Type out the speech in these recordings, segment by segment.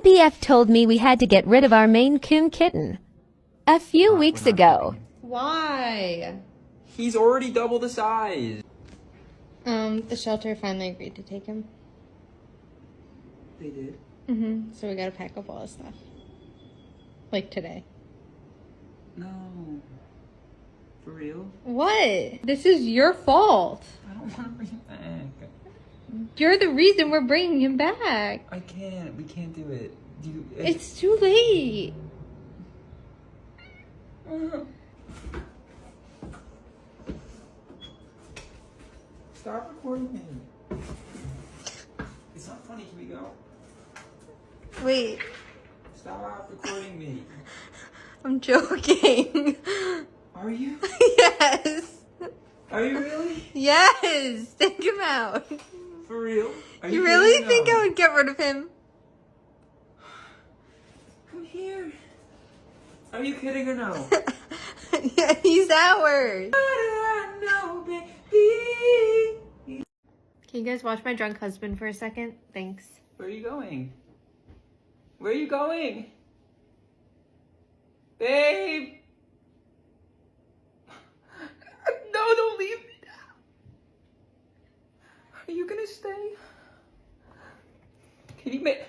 BF told me we had to get rid of our Maine Coon kitten a few weeks ago. Why? He's already double the size. The shelter finally agreed to take him. They did? So we gotta pack up all his stuff. Like today. No. For real? What? This is your fault. I don't want to bring him back. You're the reason we're bringing him back. I can't. We can't do it. It's too late. Stop recording me. It's not funny. Can we go? Wait. Stop recording me. I'm joking. Are you? Yes. Are you really? Yes. Take him out. For real? Are You really kidding? think No. I would get rid of him? Come here. Are you kidding or no? Yeah, he's ours. No, baby. Can you guys watch my drunk husband for a second? Thanks. Where are you going? Where are you going? Babe! No, don't leave me now. Are you gonna stay? Can you make...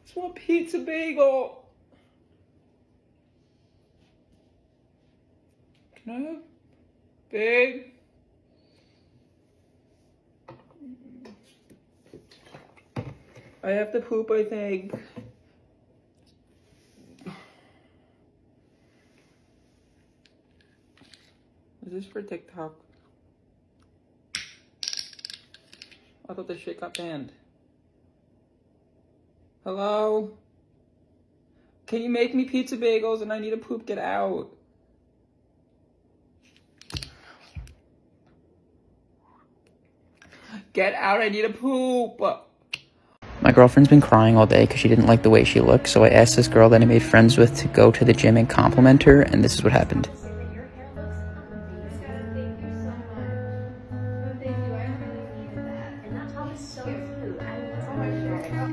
Just want pizza bagel. Can I have... Babe? I have to poop, I think. Is this for TikTok? I thought this shit got banned. Hello? Can you make me pizza bagels and I need to poop? Get out. Get out, I need to poop. My girlfriend's been crying all day because she didn't like the way she looked, so I asked this girl that I made friends with to go to the gym and compliment her, and this is what happened.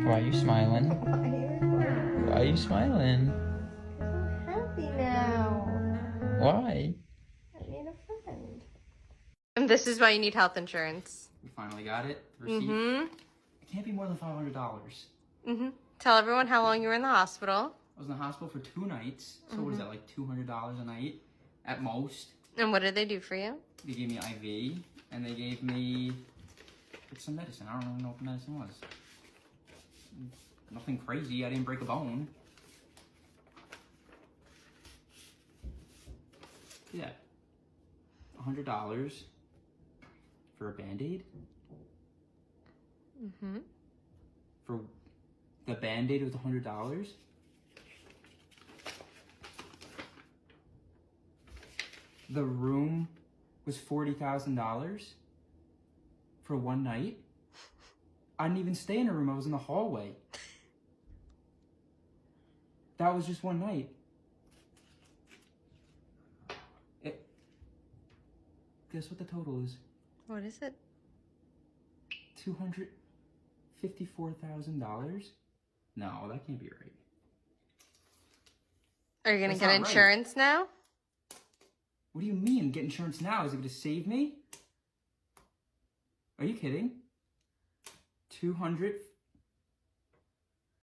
Why are you smiling? Why are you smiling? I'm happy now. Why? I need a friend. And this is why you need health insurance. We finally got it. Receipt. It can't be more than $500. Tell everyone how long you were in the hospital. I was in the hospital for 2 nights. So what is that, like $200 a night at most? And what did they do for you? They gave me IV, and they gave me some medicine. I don't even know what the medicine was. Nothing crazy. I didn't break a bone. Yeah. $100 for a Band-Aid? For the Band-Aid was $100? The room was $40,000 for 1 night? I didn't even stay in a room. I was in the hallway. That was just 1 night. Guess what the total is? What is it? $254,000? No, that can't be right. Are you going to That's get not insurance now? What do you mean, get insurance now? Is it going to save me? Are you kidding?